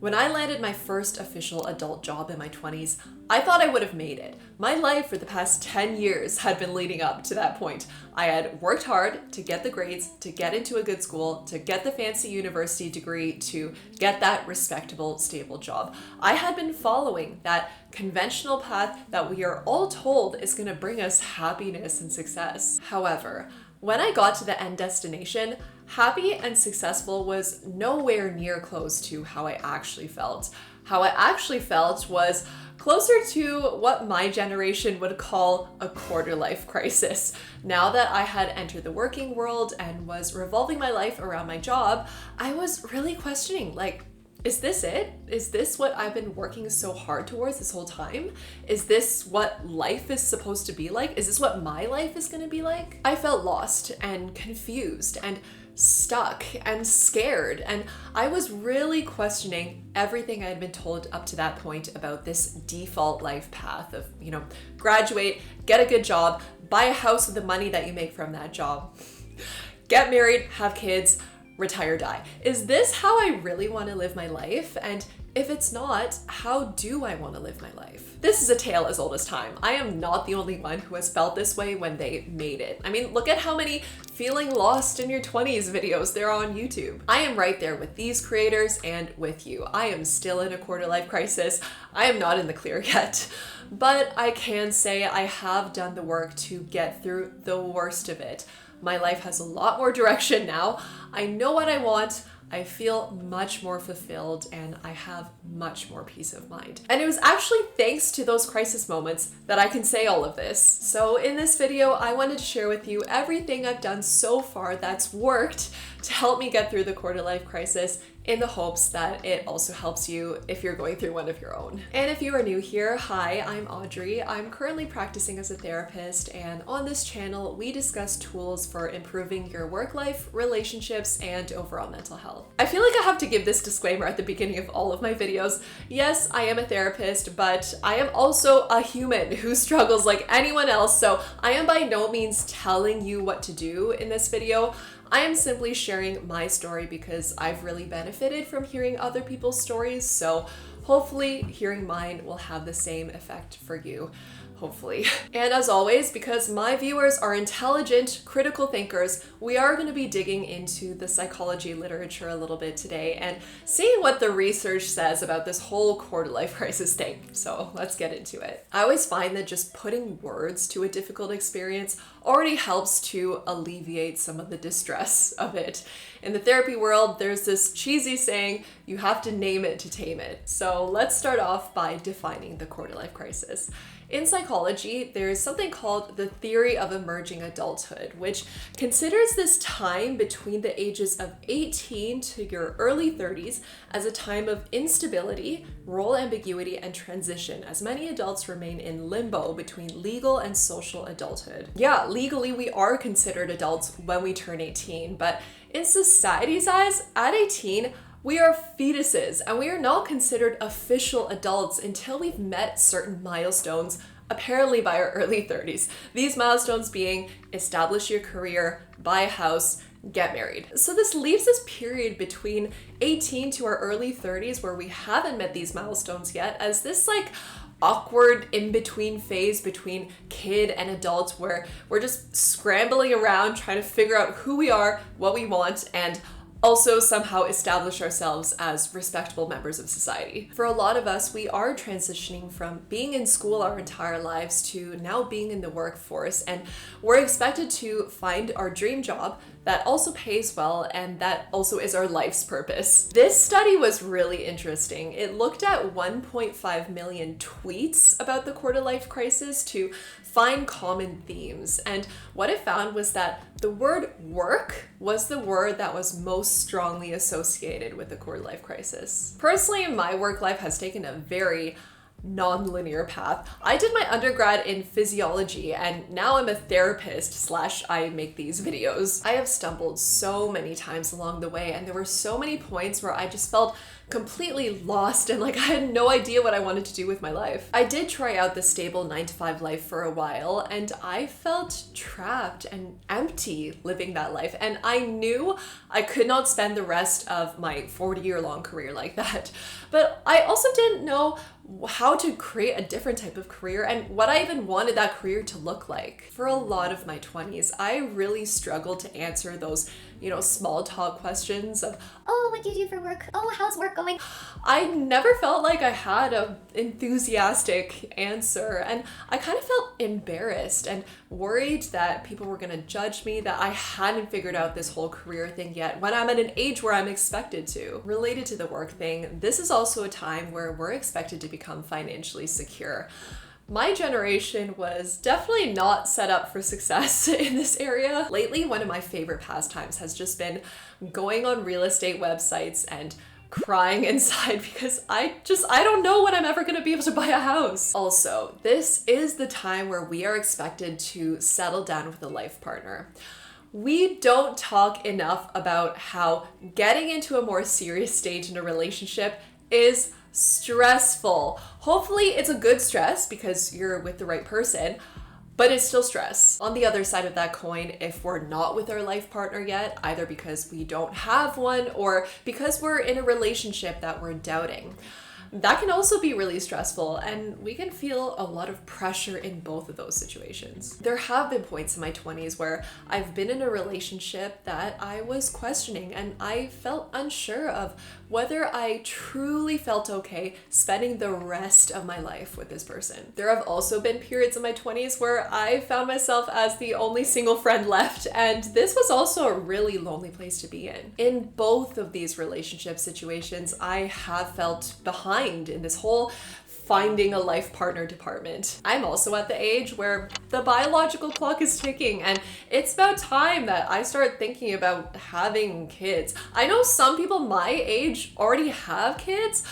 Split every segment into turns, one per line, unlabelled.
When I landed my first official adult job in my 20s, I thought I would have made it. My life for the past 10 years had been leading up to that point. I had worked hard to get the grades, to get into a good school, to get the fancy university degree, to get that respectable, stable job. I had been following that conventional path that we are all told is going to bring us happiness and success. However, when I got to the end destination, happy and successful was nowhere near close to how I actually felt. How I actually felt was closer to what my generation would call a quarter life crisis. Now that I had entered the working world and was revolving my life around my job, I was really questioning, is this it? Is this what I've been working so hard towards this whole time? Is this what life is supposed to be like? Is this what my life is going to be like? I felt lost and confused and stuck and scared, and I was really questioning everything I had been told up to that point about this default life path of, graduate, get a good job, buy a house with the money that you make from that job, get married, have kids, retire, die. Is this how I really want to live my life? And if it's not, how do I want to live my life? This is a tale as old as time. I am not the only one who has felt this way when they made it. I mean, look at how many feeling lost in your 20s videos there are on YouTube. I am right there with these creators and with you. I am still in a quarter life crisis. I am not in the clear yet, but I can say I have done the work to get through the worst of it. My life has a lot more direction now. I know what I want. I feel much more fulfilled and I have much more peace of mind. And it was actually thanks to those crisis moments that I can say all of this. So in this video, I wanted to share with you everything I've done so far that's worked to help me get through the quarter life crisis, in the hopes that it also helps you if you're going through one of your own. And if you are new here, hi, I'm Audrey. I'm currently practicing as a therapist, and on this channel, we discuss tools for improving your work life, relationships, and overall mental health. I feel like I have to give this disclaimer at the beginning of all of my videos. Yes, I am a therapist, but I am also a human who struggles like anyone else, so I am by no means telling you what to do in this video. I am simply sharing my story because I've really benefited from hearing other people's stories, so hopefully hearing mine will have the same effect for you. Hopefully. And as always, because my viewers are intelligent, critical thinkers, we are going to be digging into the psychology literature a little bit today and seeing what the research says about this whole quarter life crisis thing. So let's get into it. I always find that just putting words to a difficult experience already helps to alleviate some of the distress of it. In the therapy world, there's this cheesy saying, you have to name it to tame it. So let's start off by defining the quarter life crisis. In psychology, there is something called the theory of emerging adulthood, which considers this time between the ages of 18 to your early 30s as a time of instability, role ambiguity, and transition, as many adults remain in limbo between legal and social adulthood. Yeah, legally we are considered adults when we turn 18, but in society's eyes, at 18, we are fetuses, and we are not considered official adults until we've met certain milestones, apparently by our early 30s. These milestones being establish your career, buy a house, get married. So this leaves this period between 18 to our early 30s where we haven't met these milestones yet as this awkward in-between phase between kid and adult where we're just scrambling around trying to figure out who we are, what we want, and also somehow establish ourselves as respectable members of society. For a lot of us, we are transitioning from being in school our entire lives to now being in the workforce, and we're expected to find our dream job that also pays well and that also is our life's purpose. This study was really interesting. It looked at 1.5 million tweets about the quarter life crisis to find common themes, and what it found was that the word work was the word that was most strongly associated with the quarter life crisis. Personally, my work life has taken a very non-linear path. I did my undergrad in physiology and now I'm a therapist slash I make these videos. I have stumbled so many times along the way and there were so many points where I just felt completely lost and like I had no idea what I wanted to do with my life. I did try out the stable 9-to-5 life for a while and I felt trapped and empty living that life, and I knew I could not spend the rest of my 40-year-long career like that. But I also didn't know how to create a different type of career and what I even wanted that career to look like. For a lot of my 20s, I really struggled to answer those, small talk questions of,
oh, what do you do for work? Oh, how's work going?
I never felt like I had an enthusiastic answer, and I kind of felt embarrassed and worried that people were gonna judge me, that I hadn't figured out this whole career thing yet when I'm at an age where I'm expected to. Related to the work thing, this is also a time where we're expected to become financially secure. My generation was definitely not set up for success in this area. Lately, one of my favorite pastimes has just been going on real estate websites and crying inside because I don't know when I'm ever gonna be able to buy a house. Also, this is the time where we are expected to settle down with a life partner. We don't talk enough about how getting into a more serious stage in a relationship is stressful. Hopefully it's a good stress because you're with the right person, but it's still stress. On the other side of that coin, if we're not with our life partner yet, either because we don't have one or because we're in a relationship that we're doubting, that can also be really stressful, and we can feel a lot of pressure in both of those situations. There have been points in my 20s where I've been in a relationship that I was questioning and I felt unsure of whether I truly felt okay spending the rest of my life with this person. There have also been periods in my 20s where I found myself as the only single friend left, and this was also a really lonely place to be in. In both of these relationship situations, I have felt behind in this whole finding a life partner department. I'm also at the age where the biological clock is ticking and it's about time that I start thinking about having kids. I know some people my age already have kids,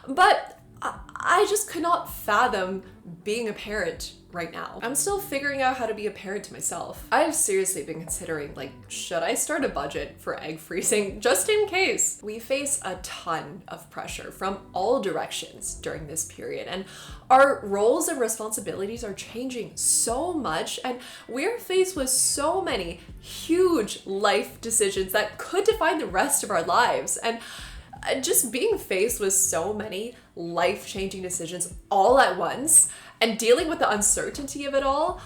but I just could not fathom being a parent right now. I'm still figuring out how to be a parent to myself. I've seriously been considering, should I start a budget for egg freezing just in case? We face a ton of pressure from all directions during this period, and our roles and responsibilities are changing so much, and we're faced with so many huge life decisions that could define the rest of our lives. And just being faced with so many life-changing decisions all at once and dealing with the uncertainty of it all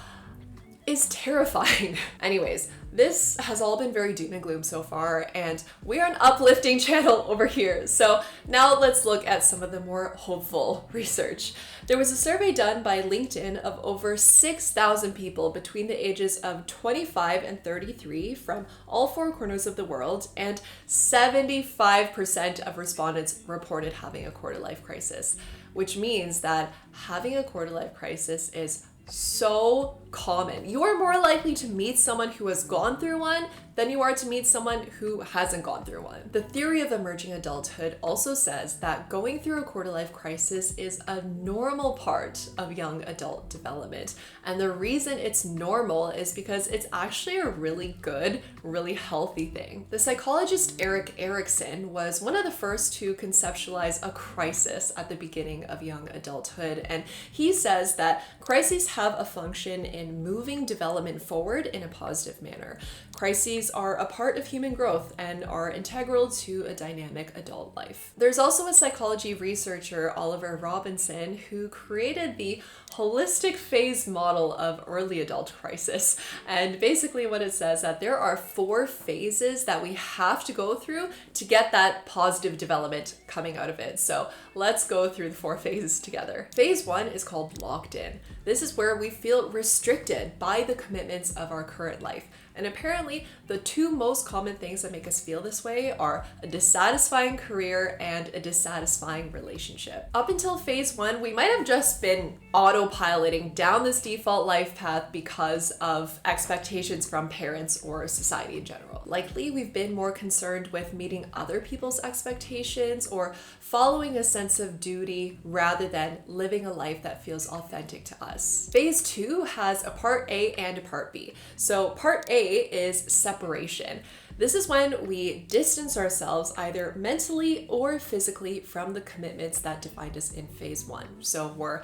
is terrifying. Anyways, this has all been very doom and gloom so far, and we are an uplifting channel over here. So now let's look at some of the more hopeful research. There was a survey done by LinkedIn of over 6,000 people between the ages of 25 and 33 from all four corners of the world, and 75% of respondents reported having a quarter-life crisis, which means that having a quarter-life crisis is so common. You are more likely to meet someone who has gone through one than you are to meet someone who hasn't gone through one. The theory of emerging adulthood also says that going through a quarter-life crisis is a normal part of young adult development. And the reason it's normal is because it's actually a really good, really healthy thing. The psychologist Erik Erikson was one of the first to conceptualize a crisis at the beginning of young adulthood. And he says that crises have a function in moving development forward in a positive manner. Crises are a part of human growth and are integral to a dynamic adult life. There's also a psychology researcher, Oliver Robinson, who created the holistic phase model of early adult crisis. And basically what it says that there are 4 phases that we have to go through to get that positive development coming out of it. So let's go through the 4 phases together. Phase 1 is called locked in. This is where we feel restricted by the commitments of our current life. And apparently, the two most common things that make us feel this way are a dissatisfying career and a dissatisfying relationship. Up until phase 1, we might have just been autopiloting down this default life path because of expectations from parents or society in general. Likely, we've been more concerned with meeting other people's expectations or following a sense of duty rather than living a life that feels authentic to us. Phase 2 has a part A and a part B. So part A is separation. This is when we distance ourselves either mentally or physically from the commitments that defined us in phase 1. So we're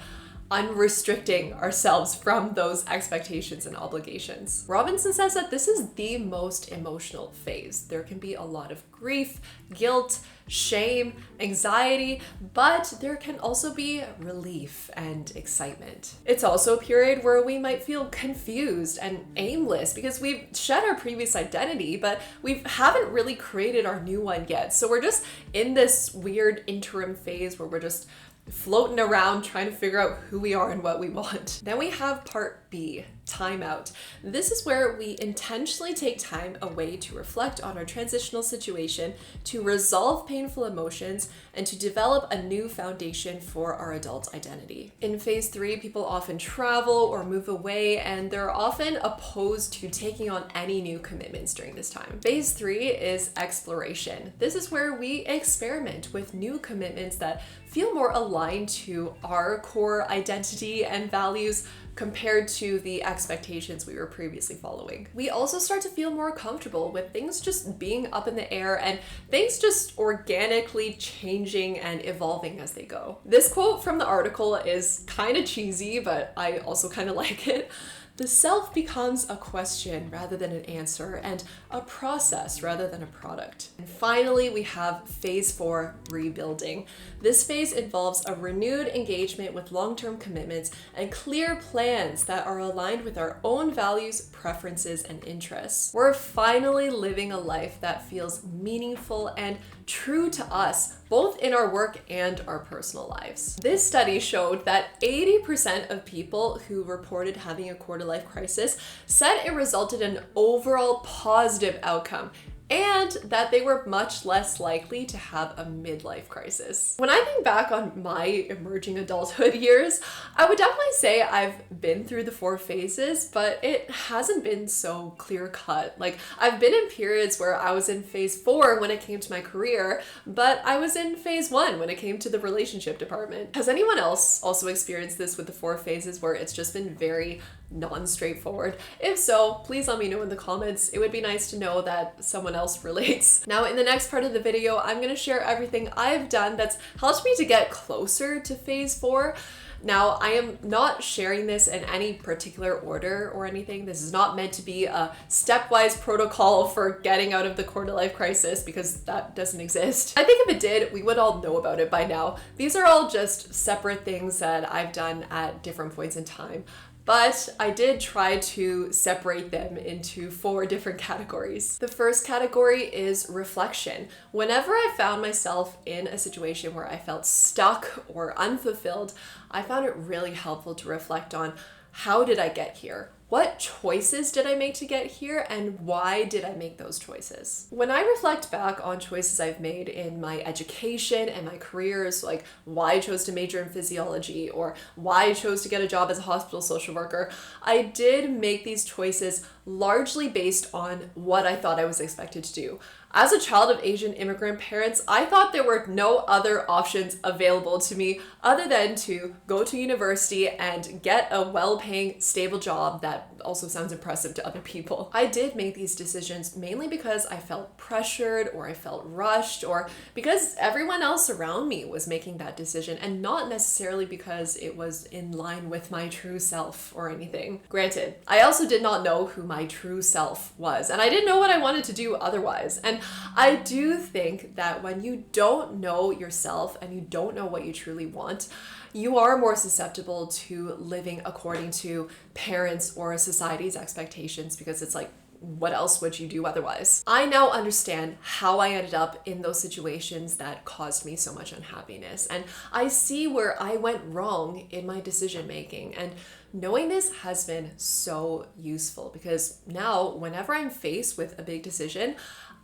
unrestricting ourselves from those expectations and obligations. Robinson says that this is the most emotional phase. There can be a lot of grief, guilt, shame, anxiety, but there can also be relief and excitement. It's also a period where we might feel confused and aimless because we've shed our previous identity, but we haven't really created our new one yet. So we're just in this weird interim phase where we're just floating around trying to figure out who we are and what we want. Then we have part B, time out. This is where we intentionally take time away to reflect on our transitional situation, to resolve painful emotions, and to develop a new foundation for our adult identity. In phase 3, people often travel or move away, and they're often opposed to taking on any new commitments during this time. Phase 3 is exploration. This is where we experiment with new commitments that feel more aligned to our core identity and values compared to the expectations we were previously following. We also start to feel more comfortable with things just being up in the air and things just organically changing and evolving as they go. This quote from the article is kind of cheesy, but I also kind of like it. The self becomes a question rather than an answer, and a process rather than a product. And finally, we have phase 4, rebuilding. This phase involves a renewed engagement with long-term commitments and clear plans that are aligned with our own values, preferences, and interests. We're finally living a life that feels meaningful and true to us, both in our work and our personal lives. This study showed that 80% of people who reported having a quarter-life crisis said it resulted in an overall positive outcome, and that they were much less likely to have a midlife crisis. When I think back on my emerging adulthood years, I would definitely say I've been through the 4 phases, but it hasn't been so clear cut. Like, I've been in periods where I was in phase 4 when it came to my career, but I was in phase 1 when it came to the relationship department. Has anyone else also experienced this with the 4 phases where it's just been very non-straightforward? If so, please let me know in the comments. It would be nice to know that someone else relates. Now, in the next part of the video, I'm going to share everything I've done that's helped me to get closer to phase 4. Now, I am not sharing this in any particular order or anything. This is not meant to be a stepwise protocol for getting out of the quarter-life crisis, because that doesn't exist. I think if it did, we would all know about it by now. These are all just separate things that I've done at different points in time. But I did try to separate them into 4 different categories. The first category is reflection. Whenever I found myself in a situation where I felt stuck or unfulfilled, I found it really helpful to reflect on, how did I get here? What choices did I make to get here, and why did I make those choices? When I reflect back on choices I've made in my education and my careers, like why I chose to major in physiology or why I chose to get a job as a hospital social worker, I did make these choices largely based on what I thought I was expected to do. As a child of Asian immigrant parents, I thought there were no other options available to me other than to go to university and get a well-paying, stable job that also sounds impressive to other people. I did make these decisions mainly because I felt pressured, or I felt rushed, or because everyone else around me was making that decision, and not necessarily because it was in line with my true self or anything. Granted, I also did not know who my true self was, and I didn't know what I wanted to do otherwise. And I do think that when you don't know yourself and you don't know what you truly want, you are more susceptible to living according to parents or society's expectations, because it's like what else would you do otherwise? I now understand how I ended up in those situations that caused me so much unhappiness, and I see where I went wrong in my decision making. And knowing this has been so useful because now whenever I'm faced with a big decision,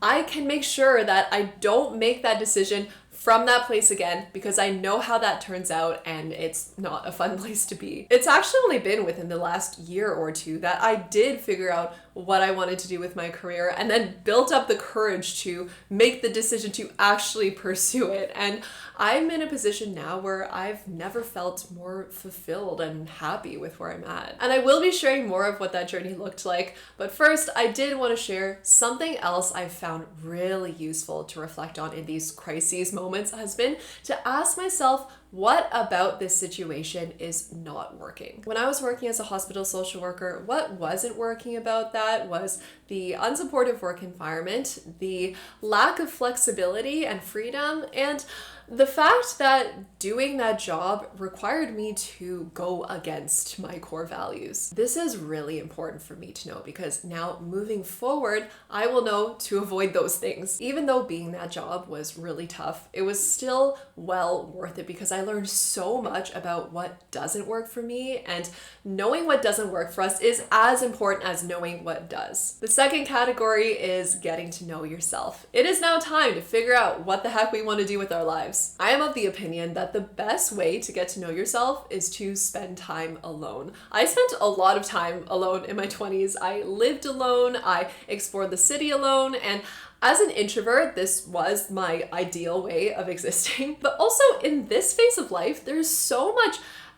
I can make sure that I don't make that decision from that place again because I know how that turns out and it's not a fun place to be. It's actually only been within the last year or two that I did figure out what I wanted to do with my career and then built up the courage to make the decision to actually pursue it. And I'm in a position now where I've never felt more fulfilled and happy with where I'm at. And I will be sharing more of what that journey looked like. But first, I did want to share something else I've found really useful to reflect on in these crises moments has been to ask myself, what about this situation is not working? When I was working as a hospital social worker, what wasn't working about that was the unsupportive work environment, the lack of flexibility and freedom, and the fact that doing that job required me to go against my core values. This is really important for me to know because now moving forward, I will know to avoid those things. Even though being that job was really tough, it was still well worth it because I learned so much about what doesn't work for me, and knowing what doesn't work for us is as important as knowing what does. The second category is getting to know yourself. It is now time to figure out what the heck we want to do with our lives. I am of the opinion that the best way to get to know yourself is to spend time alone. I spent a lot of time alone in my 20s. I lived alone, I explored the city alone, and as an introvert, this was my ideal way of existing. But also in this phase of life, there's so much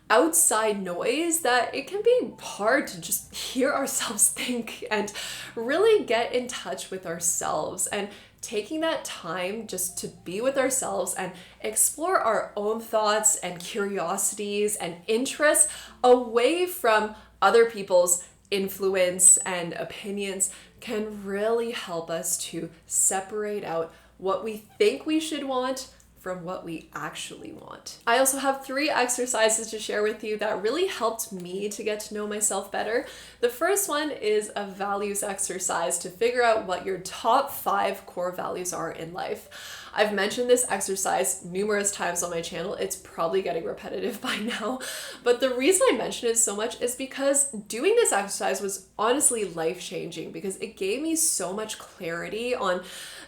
outside noise that it can be hard to just hear ourselves think and really get in touch with ourselves. And taking that time just to be with ourselves and explore our own thoughts and curiosities and interests away from other people's influence and opinions can really help us to separate out what we think we should want from what we actually want. I also have 3 exercises to share with you that really helped me to get to know myself better. The first one is a values exercise to figure out what your top 5 core values are in life. I've mentioned this exercise numerous times on my channel. It's probably getting repetitive by now, but the reason I mention it so much is because doing this exercise was honestly life-changing because it gave me so much clarity on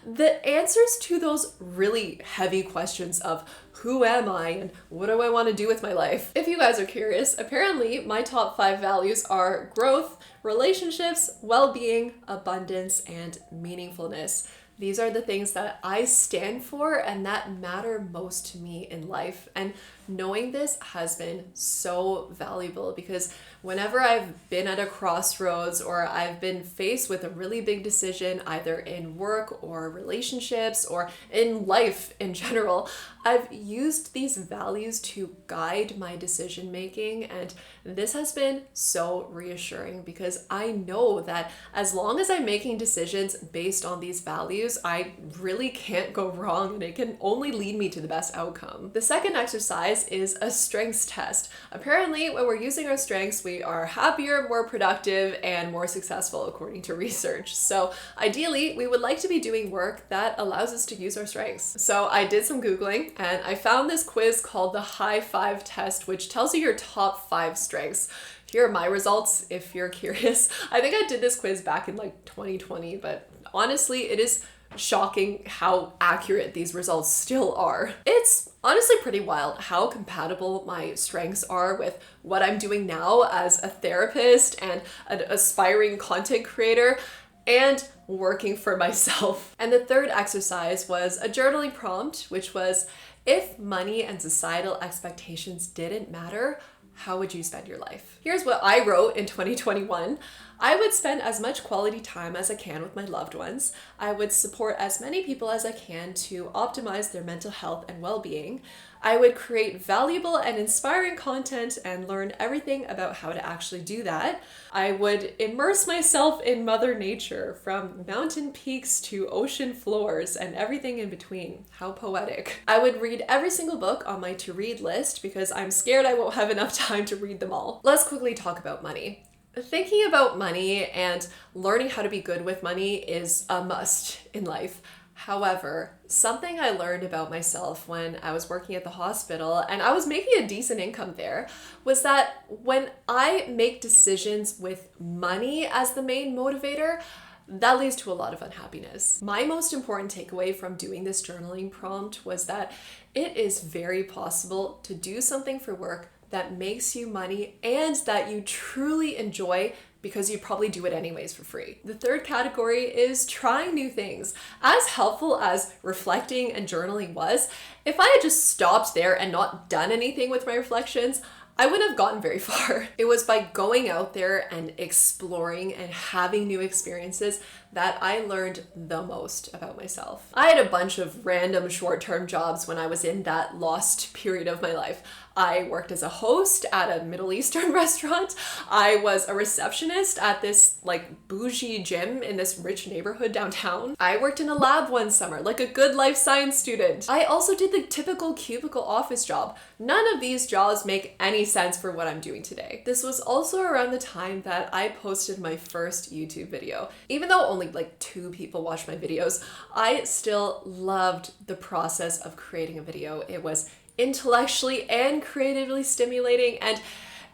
the answers to those really heavy questions of who am I and what do I want to do with my life? If you guys are curious, apparently my top 5 values are growth, relationships, well-being, abundance, and meaningfulness. These are the things that I stand for and that matter most to me in life. And knowing this has been so valuable because whenever I've been at a crossroads or I've been faced with a really big decision, either in work or relationships or in life in general, I've used these values to guide my decision making. And this has been so reassuring because I know that as long as I'm making decisions based on these values, I really can't go wrong and it can only lead me to the best outcome. The second exercise is a strengths test. Apparently, when we're using our strengths, we are happier, more productive, and more successful according to research. So ideally, we would like to be doing work that allows us to use our strengths. So I did some Googling and I found this quiz called the High 5 test, which tells you your top 5 strengths. Here are my results if you're curious. I think I did this quiz back in like 2020, but honestly, it is shocking how accurate these results still are. It's honestly pretty wild how compatible my strengths are with what I'm doing now as a therapist and an aspiring content creator and working for myself. And the third exercise was a journaling prompt, which was, if money and societal expectations didn't matter, how would you spend your life? Here's what I wrote in 2021. I would spend as much quality time as I can with my loved ones. I would support as many people as I can to optimize their mental health and well-being. I would create valuable and inspiring content and learn everything about how to actually do that. I would immerse myself in Mother Nature, from mountain peaks to ocean floors and everything in between. How poetic. I would read every single book on my to-read list because I'm scared I won't have enough time to read them all. Let's quickly talk about money. Thinking about money and learning how to be good with money is a must in life. However, something I learned about myself when I was working at the hospital and I was making a decent income there was that when I make decisions with money as the main motivator, that leads to a lot of unhappiness. My most important takeaway from doing this journaling prompt was that it is very possible to do something for work that makes you money and that you truly enjoy because you probably do it anyways for free. The third category is trying new things. As helpful as reflecting and journaling was, if I had just stopped there and not done anything with my reflections, I wouldn't have gotten very far. It was by going out there and exploring and having new experiences that I learned the most about myself. I had a bunch of random short-term jobs when I was in that lost period of my life. I worked as a host at a Middle Eastern restaurant. I was a receptionist at this bougie gym in this rich neighborhood downtown. I worked in a lab one summer, like a good life science student. I also did the typical cubicle office job. None of these jobs make any sense for what I'm doing today. This was also around the time that I posted my first YouTube video. Even though only 2 people watched my videos, I still loved the process of creating a video. It was intellectually and creatively stimulating, and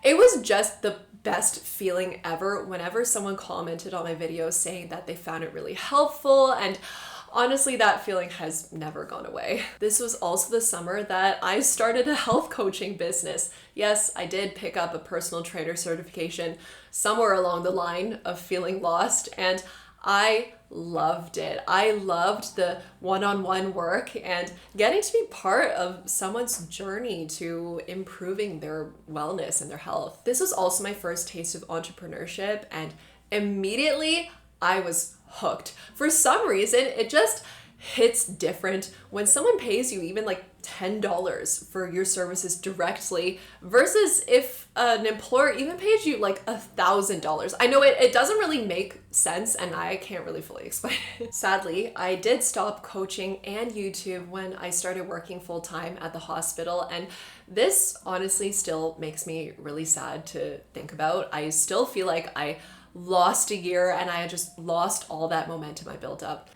it was just the best feeling ever whenever someone commented on my videos saying that they found it really helpful, and honestly, that feeling has never gone away. This was also the summer that I started a health coaching business. Yes, I did pick up a personal trainer certification somewhere along the line of feeling lost, and I loved it. I loved the one-on-one work and getting to be part of someone's journey to improving their wellness and their health. This was also my first taste of entrepreneurship, and immediately I was hooked. For some reason, it just hits different when someone pays you even $10 for your services directly versus if an employer even pays you $1,000. I know it doesn't really make sense and I can't really fully explain it. Sadly, I did stop coaching and YouTube when I started working full-time at the hospital, and this honestly still makes me really sad to think about. I still feel like I lost a year and I just lost all that momentum I built up.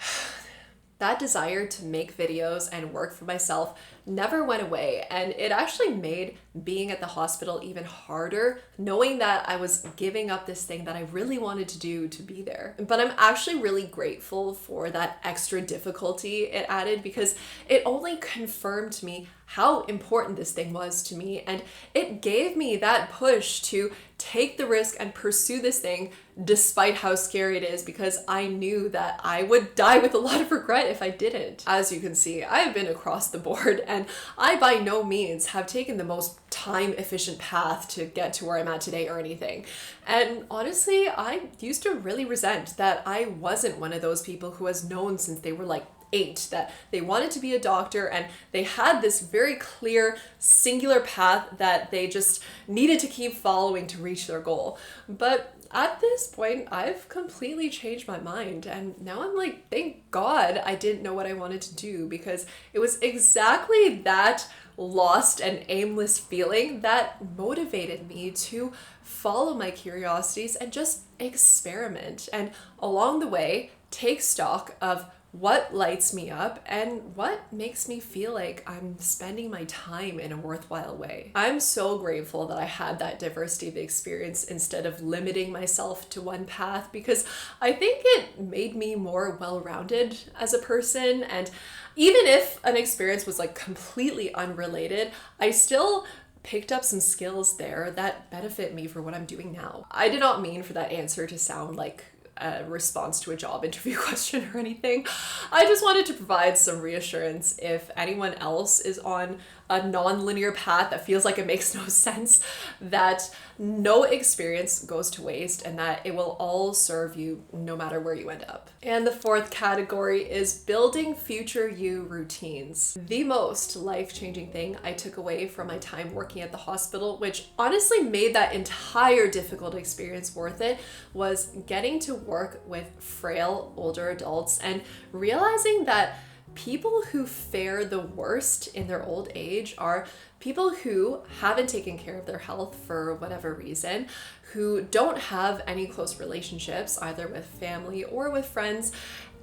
That desire to make videos and work for myself never went away, and it actually made being at the hospital even harder, knowing that I was giving up this thing that I really wanted to do to be there. But I'm actually really grateful for that extra difficulty it added, because it only confirmed to me how important this thing was to me, and it gave me that push to take the risk and pursue this thing despite how scary it is, because I knew that I would die with a lot of regret if I didn't. As you can see, I have been across the board, and I by no means have taken the most time efficient path to get to where I'm at today or anything. And honestly, I used to really resent that I wasn't one of those people who has known since they were 8 that they wanted to be a doctor, and they had this very clear singular path that they just needed to keep following to reach their goal. But at this point, I've completely changed my mind, and now I'm thank God I didn't know what I wanted to do, because it was exactly that lost and aimless feeling that motivated me to follow my curiosities and just experiment, and along the way take stock of what lights me up and what makes me feel like I'm spending my time in a worthwhile way. I'm so grateful that I had that diversity of experience instead of limiting myself to one path, because I think it made me more well-rounded as a person. And even if an experience was completely unrelated, I still picked up some skills there that benefit me for what I'm doing now. I did not mean for that answer to sound like a response to a job interview question or anything. I just wanted to provide some reassurance if anyone else is on a non-linear path that feels like it makes no sense, that no experience goes to waste and that it will all serve you no matter where you end up. And the fourth category is building future you routines. The most life-changing thing I took away from my time working at the hospital, which honestly made that entire difficult experience worth it, was getting to work with frail older adults and realizing that people who fare the worst in their old age are people who haven't taken care of their health for whatever reason, who don't have any close relationships, either with family or with friends,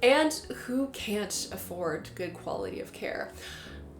and who can't afford good quality of care.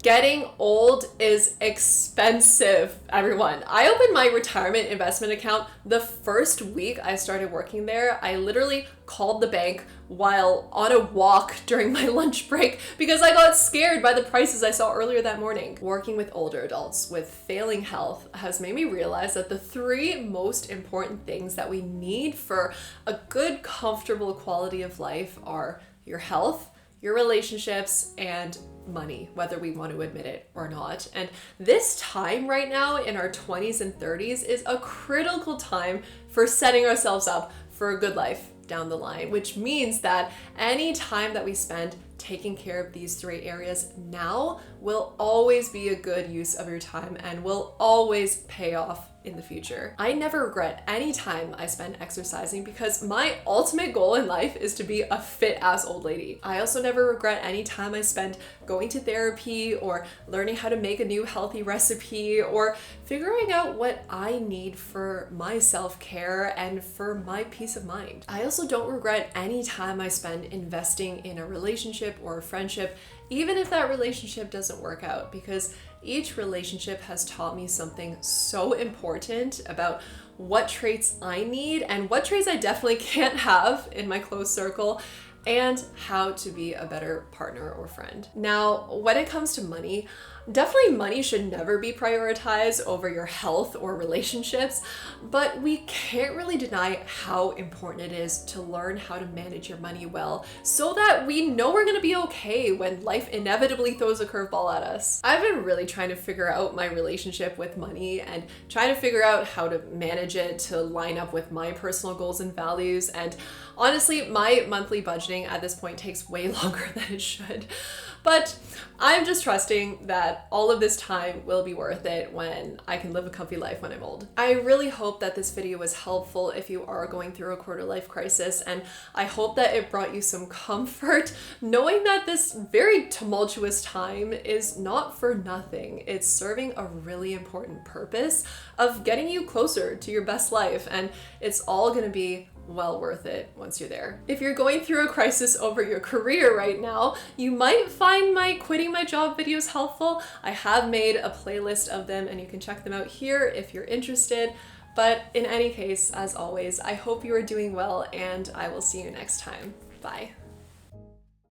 Getting old is expensive, everyone. I opened my retirement investment account the first week I started working there. I literally called the bank while on a walk during my lunch break because I got scared by the prices I saw earlier that morning. Working with older adults with failing health has made me realize that the three most important things that we need for a good, comfortable quality of life are your health, your relationships, and money, whether we want to admit it or not. And this time right now in our 20s and 30s is a critical time for setting ourselves up for a good life down the line, which means that any time that we spend taking care of these three areas now will always be a good use of your time and will always pay off in the future. I never regret any time I spend exercising because my ultimate goal in life is to be a fit ass old lady. I also never regret any time I spend going to therapy or learning how to make a new healthy recipe or figuring out what I need for my self-care and for my peace of mind. I also don't regret any time I spend investing in a relationship or a friendship, even if that relationship doesn't work out, because each relationship has taught me something so important about what traits I need and what traits I definitely can't have in my close circle, and how to be a better partner or friend. Now, when it comes to money, definitely money should never be prioritized over your health or relationships, but we can't really deny how important it is to learn how to manage your money well so that we know we're gonna be okay when life inevitably throws a curveball at us. I've been really trying to figure out my relationship with money and trying to figure out how to manage it to line up with my personal goals and values, and honestly, my monthly budgeting at this point takes way longer than it should. But I'm just trusting that all of this time will be worth it when I can live a comfy life when I'm old. I really hope that this video was helpful if you are going through a quarter life crisis, and I hope that it brought you some comfort knowing that this very tumultuous time is not for nothing. It's serving a really important purpose of getting you closer to your best life, and it's all gonna be well worth it once you're there. If you're going through a crisis over your career right now, you might find my quitting my job videos helpful. I have made a playlist of them and you can check them out here if you're interested. But in any case, as always, I hope you are doing well and I will see you next time. Bye.